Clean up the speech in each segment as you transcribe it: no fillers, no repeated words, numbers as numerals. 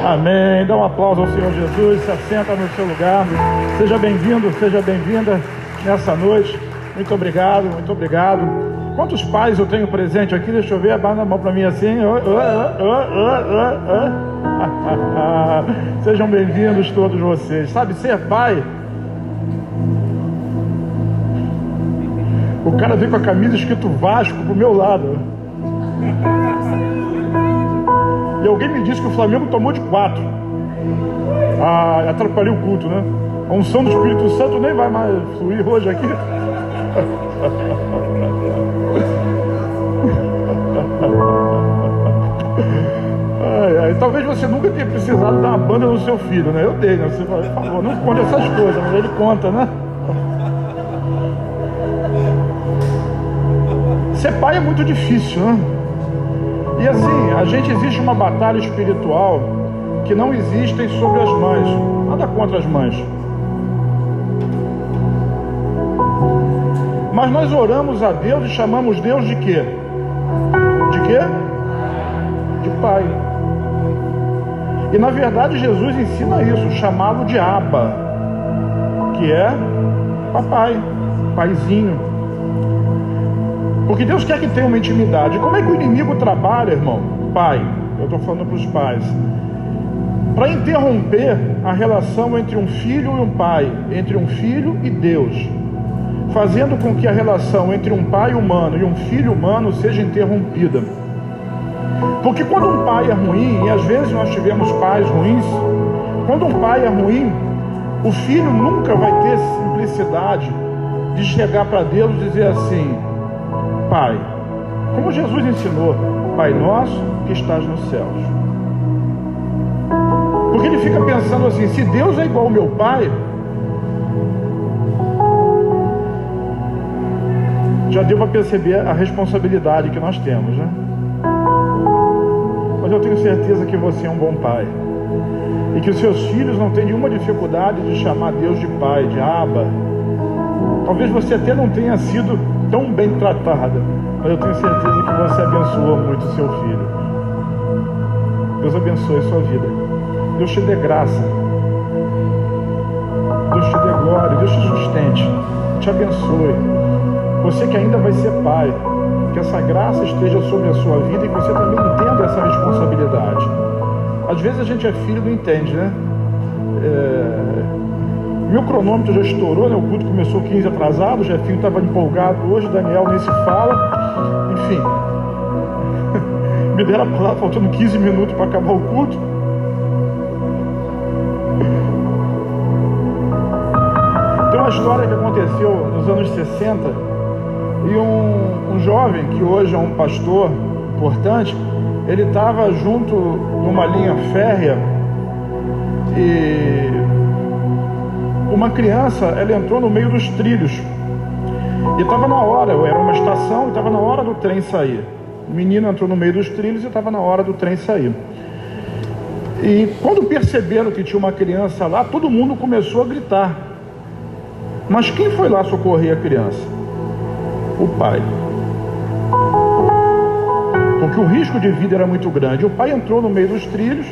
Amém. Dá um aplauso ao Senhor Jesus. Se assenta no seu lugar. Seja bem-vindo, seja bem-vinda nessa noite. Muito obrigado, muito obrigado. Quantos pais eu tenho presente aqui? Deixa eu ver. Abana a mão para mim assim. Sejam bem-vindos todos vocês. Sabe, ser pai... O cara veio com a camisa escrito Vasco pro meu lado. E alguém me disse que o Flamengo tomou de 4. Atrapalhei o culto, né? A unção do Espírito Santo nem vai mais fluir hoje aqui. Talvez você nunca tenha precisado dar uma banda no seu filho, né? Eu dei, né? Você fala, por favor, não conta essas coisas, mas ele conta, né? Ser pai é muito difícil, né? E assim, existe uma batalha espiritual que não existe sobre as mães. Nada contra as mães. Mas nós oramos a Deus e chamamos Deus de quê? De quê? De pai. E na verdade Jesus ensina isso, chamá-lo de Abba, que é papai, paizinho. Porque Deus quer que tenha uma intimidade. Como é que o inimigo trabalha, irmão? Pai, eu estou falando para os pais. Para interromper a relação entre um filho e um pai, entre um filho e Deus, fazendo com que a relação entre um pai humano e um filho humano seja interrompida. Porque quando um pai é ruim, e às vezes nós tivemos pais ruins, quando um pai é ruim, o filho nunca vai ter simplicidade de chegar para Deus e dizer assim: Pai, como Jesus ensinou, Pai nosso que estás nos céus. Porque ele fica pensando assim: se Deus é igual ao meu pai, já deu para perceber a responsabilidade que nós temos, né? Mas eu tenho certeza que você é um bom pai, e que os seus filhos não têm nenhuma dificuldade de chamar Deus de pai, de Abba. Talvez você até não tenha sido tão bem tratada, mas eu tenho certeza que você abençoou muito o seu filho. Deus abençoe a sua vida. Deus te dê graça. Deus te dê glória. Deus te sustente. Te abençoe. Você que ainda vai ser pai, que essa graça esteja sobre a sua vida e que você também entenda essa responsabilidade. Às vezes a gente é filho e não entende, né? Meu cronômetro já estourou, né? O culto começou 15 atrasado, o Jefinho estava empolgado hoje, Daniel nem se fala. Enfim, me deram a palavra faltando 15 minutos para acabar o culto. Tem uma história que aconteceu nos anos 60 e um jovem que hoje é um pastor importante, ele estava junto numa linha férrea e uma criança, ela entrou no meio dos trilhos e estava na hora, era uma estação e estava na hora do trem sair. O menino entrou no meio dos trilhos e estava na hora do trem sair. E quando perceberam que tinha uma criança lá, todo mundo começou a gritar. Mas quem foi lá socorrer a criança? O pai. Porque o risco de vida era muito grande. O pai entrou no meio dos trilhos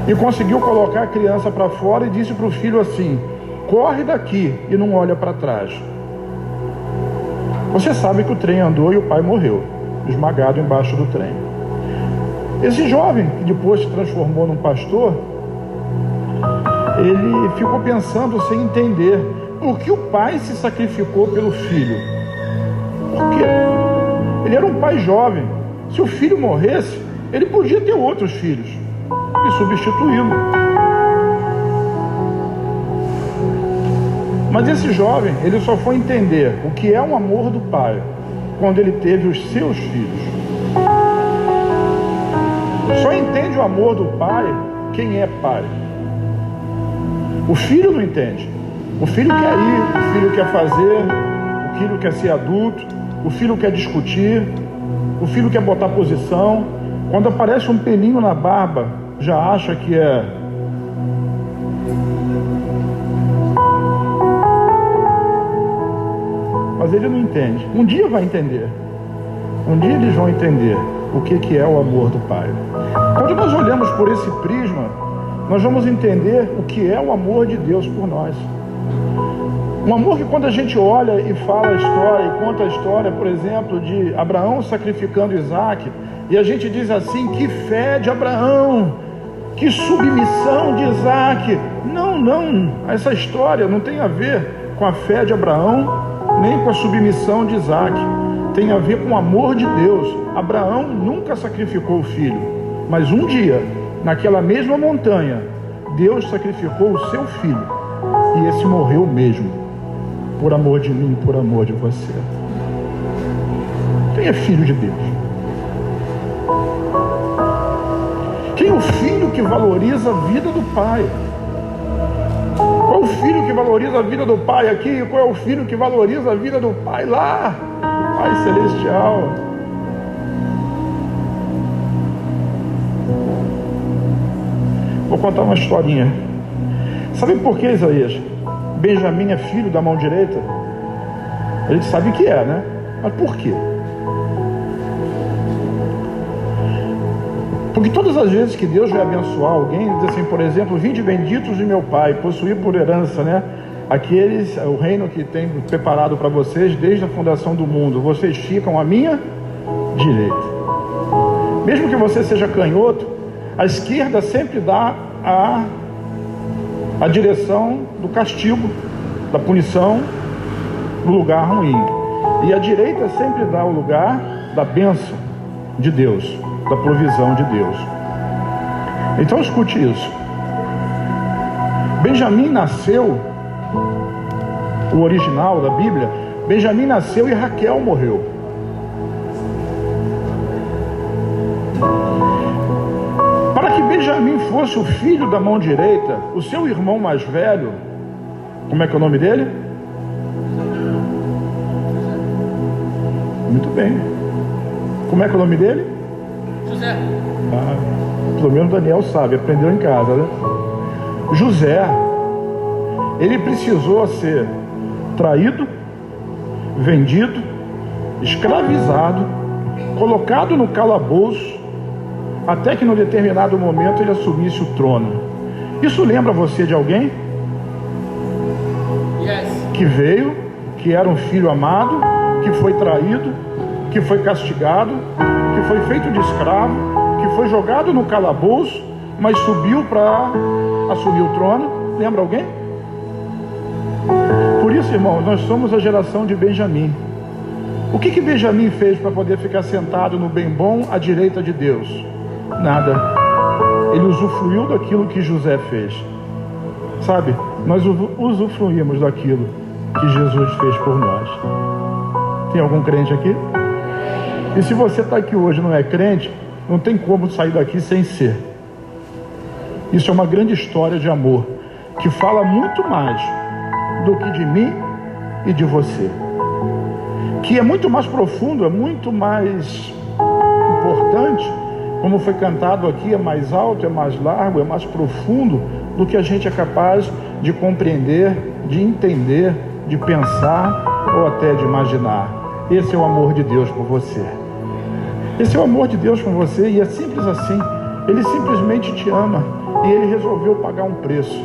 e conseguiu colocar a criança para fora e disse para o filho assim: corre daqui e não olha para trás. Você sabe que o trem andou e o pai morreu, esmagado embaixo do trem. Esse jovem, que depois se transformou num pastor, ele ficou pensando sem entender por que o pai se sacrificou pelo filho. Por quê? Ele era um pai jovem. Se o filho morresse, ele podia ter outros filhos e substituí-lo. Mas esse jovem, ele só foi entender o que é o amor do pai quando ele teve os seus filhos. Só entende o amor do pai quem é pai. O filho não entende. O filho quer ir, o filho quer fazer, o filho quer ser adulto, o filho quer discutir, o filho quer botar posição. Quando aparece um pelinho na barba, já acha que é... Mas ele não entende. Um dia vai entender. Um dia eles vão entender o que é o amor do pai. Quando nós olhamos para por esse prisma, nós vamos entender o que é o amor de Deus por nós. Um amor que, quando a gente olha e fala a história, e conta a história, por exemplo, de Abraão sacrificando Isaac, e a gente diz assim: que fé de Abraão, que submissão de Isaac. Não, essa história não tem a ver com a fé de Abraão, nem com a submissão de Isaac. Tem a ver com o amor de Deus. Abraão nunca sacrificou o filho, mas um dia, naquela mesma montanha, Deus sacrificou o seu filho, e esse morreu mesmo, por amor de mim, por amor de você. Quem é filho de Deus? Quem é o filho que valoriza a vida do pai? Qual é o filho que valoriza a vida do pai aqui? Qual é o filho que valoriza a vida do pai lá? O Pai Celestial. Vou contar uma historinha. Sabe por que, Isaías? Benjamim é filho da mão direita? A gente sabe que é, né? Mas por quê? Porque todas as vezes que Deus vai abençoar alguém, diz assim, por exemplo: vinde benditos de meu Pai, possuir por herança, né? Aqueles, o reino que tem preparado para vocês desde a fundação do mundo, vocês ficam à minha direita. Mesmo que você seja canhoto, a esquerda sempre dá a direção do castigo, da punição, no lugar ruim. E a direita sempre dá o lugar da bênção de Deus, da provisão de Deus. Então escute isso. Benjamim nasceu, o original da Bíblia, Benjamim nasceu e Raquel morreu. Para que Benjamim fosse o filho da mão direita, o seu irmão mais velho, como é que é o nome dele? Muito bem. Como é que é o nome dele? José. Pelo menos Daniel sabe, aprendeu em casa, né? José, ele precisou ser traído, vendido, escravizado, colocado no calabouço, até que num determinado momento ele assumisse o trono. Isso lembra você de alguém? Yes. Que veio, que era um filho amado, que foi traído, que foi castigado, que foi feito de escravo, que foi jogado no calabouço, mas subiu para assumir o trono. Lembra alguém? Por isso, irmãos, nós somos a geração de Benjamim. O que Benjamim fez para poder ficar sentado no bem bom à direita de Deus? Nada. Ele usufruiu daquilo que José fez. Sabe, nós usufruímos daquilo que Jesus fez por nós. Tem algum crente aqui? E se você está aqui hoje e não é crente, não tem como sair daqui sem ser. Isso é uma grande história de amor, que fala muito mais do que de mim e de você, que é muito mais profundo, é muito mais importante, como foi cantado aqui, é mais alto, é mais largo, é mais profundo do que a gente é capaz de compreender, de entender, de pensar ou até de imaginar. Esse é o amor de Deus por você. Esse é o amor de Deus por você, e é simples assim. Ele simplesmente te ama e ele resolveu pagar um preço.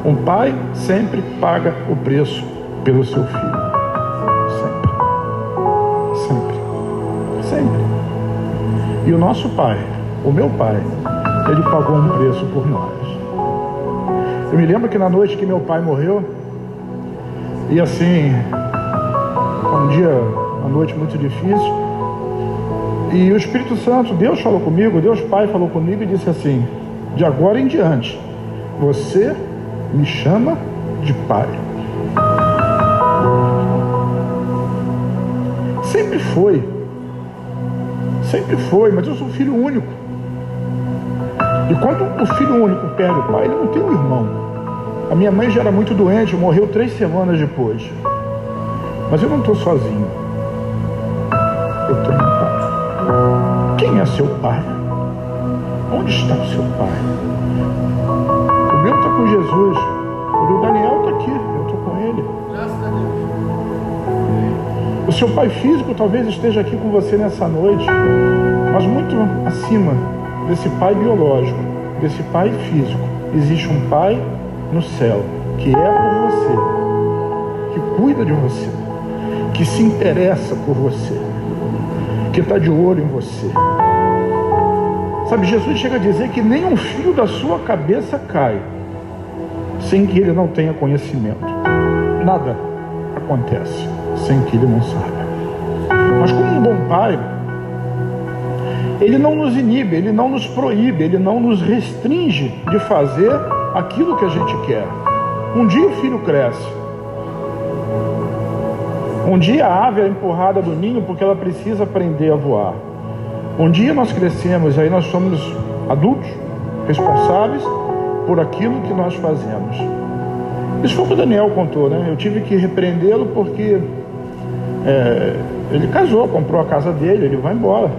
Um pai sempre paga o preço pelo seu filho. Sempre. Sempre. Sempre. E o nosso pai, o meu pai, ele pagou um preço por nós. Eu me lembro que na noite que meu pai morreu, e assim, um dia, uma noite muito difícil, e o Espírito Santo, Deus falou comigo, Deus Pai falou comigo e disse assim: de agora em diante, você me chama de pai. Sempre foi, mas eu sou filho único. E quando o filho único perde o pai, ele não tem um irmão. A minha mãe já era muito doente, morreu 3 semanas depois. Mas eu não estou sozinho. Eu tenho um pai. Quem é seu pai? Onde está o seu pai? O meu está com Jesus. O do Daniel está aqui. Eu estou com ele. Graças a Deus. O seu pai físico talvez esteja aqui com você nessa noite, mas muito acima desse pai biológico, desse pai físico, existe um pai no céu, que é por você, que cuida de você, que se interessa por você, que está de olho em você. Sabe, Jesus chega a dizer que nem um fio da sua cabeça cai sem que ele não tenha conhecimento. Nada acontece sem que ele não saiba. Mas como um bom pai, ele não nos inibe, ele não nos proíbe, ele não nos restringe de fazer aquilo que a gente quer. Um dia o filho cresce. Um dia a ave é empurrada do ninho porque ela precisa aprender a voar. Um dia nós crescemos, aí nós somos adultos, responsáveis por aquilo que nós fazemos. Isso foi o que o Daniel contou, né? Eu tive que repreendê-lo porque ele casou, comprou a casa dele, ele vai embora.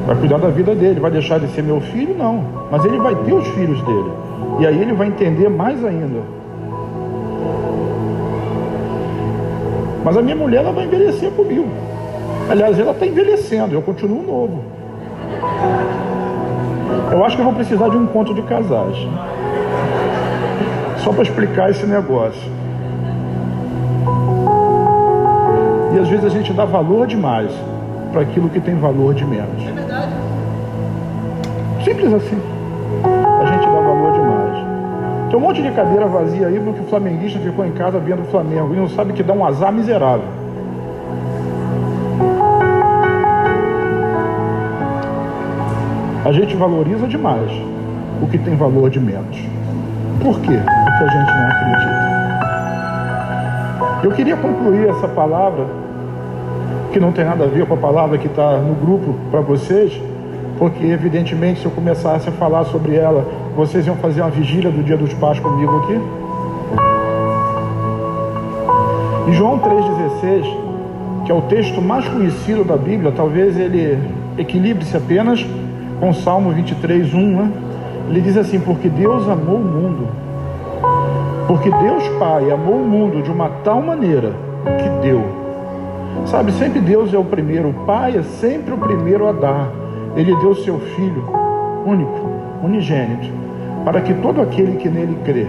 Vai cuidar da vida dele, vai deixar de ser meu filho? Não. Mas ele vai ter os filhos dele. E aí ele vai entender mais ainda. Mas a minha mulher, ela vai envelhecer comigo. Aliás, ela está envelhecendo, eu continuo novo. Eu acho que eu vou precisar de um encontro de casais. Só para explicar esse negócio. E às vezes a gente dá valor demais para aquilo que tem valor de menos. É verdade. Simples assim. A gente dá valor demais. Tem um monte de cadeira vazia aí porque o flamenguista ficou em casa vendo o Flamengo e não sabe que dá um azar miserável. A gente valoriza demais o que tem valor de menos. Por quê? Porque a gente não acredita. Eu queria concluir essa palavra, que não tem nada a ver com a palavra que está no grupo para vocês, porque evidentemente se eu começasse a falar sobre ela, vocês iam fazer uma vigília do Dia dos Pais comigo aqui. Em João 3,16, que é o texto mais conhecido da Bíblia, talvez ele equilibre-se apenas com Salmo 23:1, né? Ele diz assim: porque Deus amou o mundo, porque Deus Pai amou o mundo de uma tal maneira que deu. Sabe, sempre Deus é o primeiro, o Pai é sempre o primeiro a dar. Ele deu seu Filho único, unigênito, para que todo aquele que nele crê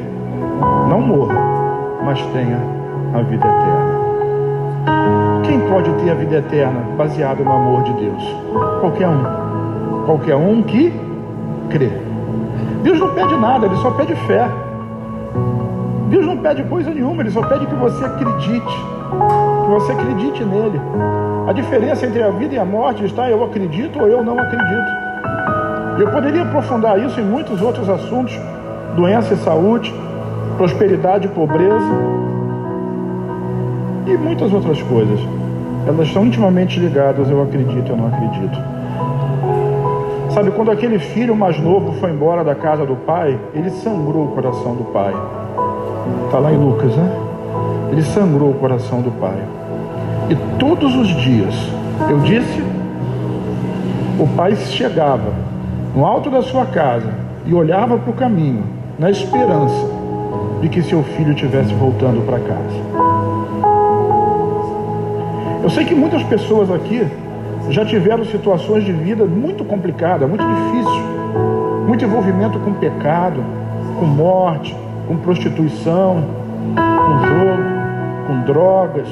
não morra, mas tenha a vida eterna. Quem pode ter a vida eterna baseado no amor de Deus? Qualquer um. Qualquer um que crê. Deus não pede nada, Ele só pede fé. Deus não pede coisa nenhuma, Ele só pede que você acredite. Que você acredite nele. A diferença entre a vida e a morte está: eu acredito ou eu não acredito. Eu poderia aprofundar isso em muitos outros assuntos: doença e saúde, prosperidade e pobreza, e muitas outras coisas. Elas estão intimamente ligadas: eu acredito, eu não acredito. Sabe, quando aquele filho mais novo foi embora da casa do pai, ele sangrou o coração do pai. Está lá em Lucas, né? Ele sangrou o coração do pai. E todos os dias, eu disse, o pai chegava no alto da sua casa e olhava para o caminho, na esperança de que seu filho estivesse voltando para casa. Eu sei que muitas pessoas aqui já tiveram situações de vida muito complicadas, muito difíceis, muito envolvimento com pecado, com morte, com prostituição, com jogo, com drogas.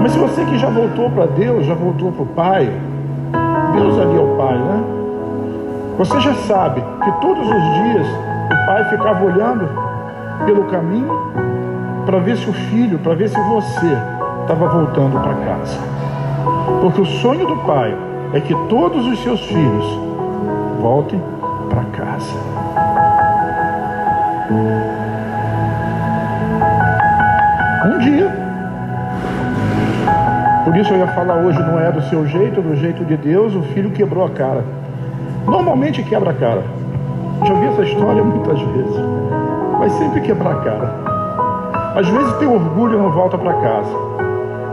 Mas se você que já voltou para Deus, já voltou para o Pai, Deus ali é o Pai, né? Você já sabe que todos os dias o Pai ficava olhando pelo caminho para ver se o filho, para ver se você estava voltando para casa. Porque o sonho do Pai é que todos os seus filhos voltem para casa. Um dia. Por isso eu ia falar hoje, não é do seu jeito, do jeito de Deus, o filho quebrou a cara. Normalmente quebra a cara. Já vi essa história muitas vezes. Vai sempre quebrar a cara. Às vezes tem orgulho e não volta para casa.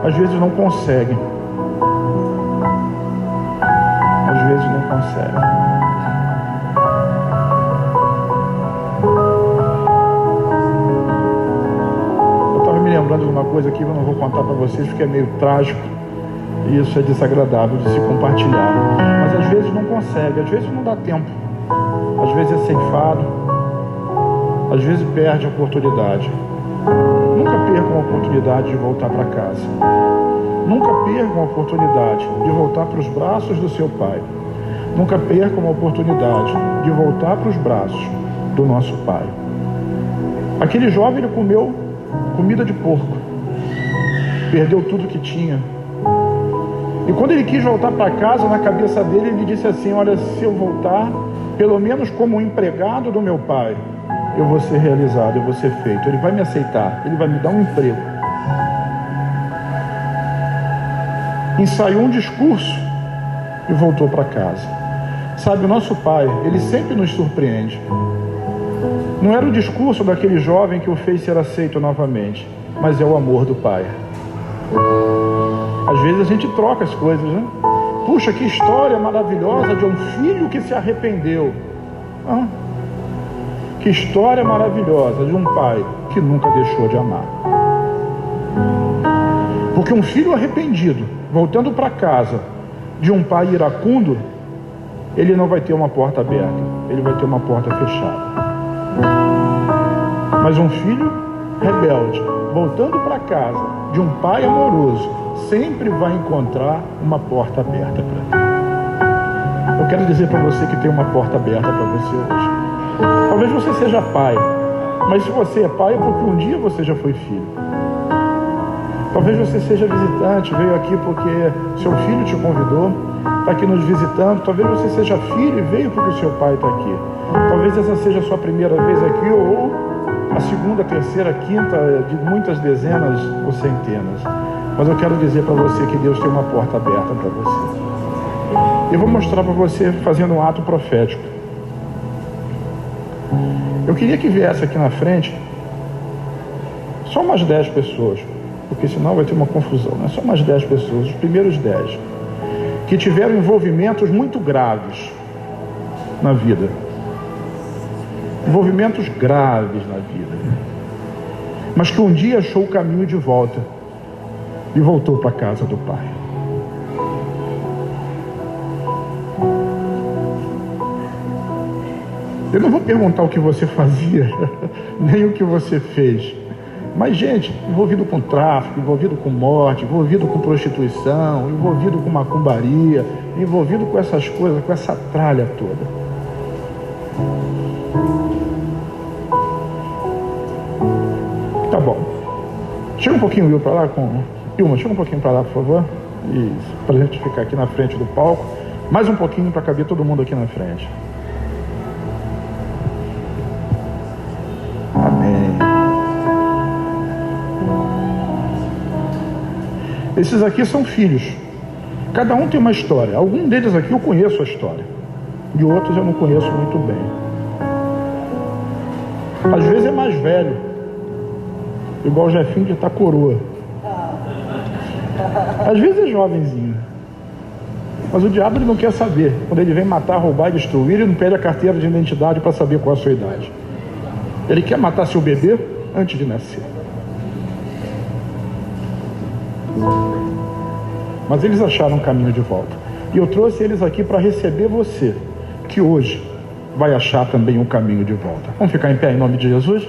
Às vezes não consegue. Às vezes não consegue. Eu estava me lembrando de uma coisa aqui que eu não vou contar para vocês porque é meio trágico. E isso é desagradável de se compartilhar. Mas às vezes não consegue, às vezes não dá tempo. Às vezes é ceifado, às vezes perde a oportunidade. Nunca percam a oportunidade de voltar para casa. Nunca percam a oportunidade de voltar para os braços do seu Pai. Nunca percam a oportunidade de voltar para os braços do nosso Pai. Aquele jovem, ele comeu comida de porco. Perdeu tudo que tinha. E quando ele quis voltar para casa, na cabeça dele, ele disse assim: olha, se eu voltar, pelo menos como um empregado do meu pai, eu vou ser realizado, eu vou ser feito. Ele vai me aceitar, ele vai me dar um emprego. Ensaiou um discurso e voltou para casa. Sabe, o nosso Pai, ele sempre nos surpreende. Não era o discurso daquele jovem que o fez ser aceito novamente, mas é o amor do Pai. Às vezes a gente troca as coisas, né? Puxa, que história maravilhosa de um filho que se arrependeu. Ah, que história maravilhosa de um pai que nunca deixou de amar. Porque um filho arrependido, voltando para casa de um pai iracundo, ele não vai ter uma porta aberta, ele vai ter uma porta fechada. Mas um filho rebelde, voltando para casa de um pai amoroso, sempre vai encontrar uma porta aberta para ele. Eu quero dizer para você que tem uma porta aberta para você hoje. Talvez você seja pai, mas se você é pai é porque um dia você já foi filho. Talvez você seja visitante, veio aqui porque seu filho te convidou, está aqui nos visitando. Talvez você seja filho e veio porque o seu pai está aqui. Talvez essa seja a sua primeira vez aqui, ou a segunda, terceira, quinta, de muitas dezenas ou centenas. Mas eu quero dizer para você que Deus tem uma porta aberta para você. Eu vou mostrar para você fazendo um ato profético. Eu queria que viesse aqui na frente só umas 10 pessoas, porque senão vai ter uma confusão, né? Só umas 10 pessoas, os primeiros 10, que tiveram envolvimentos muito graves na vida. Envolvimentos graves na vida. Mas que um dia achou o caminho de volta e voltou para a casa do Pai. Eu não vou perguntar o que você fazia, nem o que você fez. Mas, gente, envolvido com tráfico, envolvido com morte, envolvido com prostituição, envolvido com macumbaria, envolvido com essas coisas, com essa tralha toda. Tá bom. Chega um pouquinho, Will, para lá com... Ilma, chega um pouquinho para lá, por favor. Isso, para a gente ficar aqui na frente do palco. Mais um pouquinho para caber todo mundo aqui na frente. Amém. Esses aqui são filhos. Cada um tem uma história. Algum deles aqui eu conheço a história. De outros eu não conheço muito bem. Às vezes é mais velho. Igual o Jefinho de Itacoroa. Às vezes é jovenzinho. Mas o diabo ele não quer saber. Quando ele vem matar, roubar e destruir, ele não pede a carteira de identidade para saber qual é a sua idade. Ele quer matar seu bebê antes de nascer. Mas eles acharam um caminho de volta. E eu trouxe eles aqui para receber você, que hoje vai achar também um caminho de volta. Vamos ficar em pé em nome de Jesus?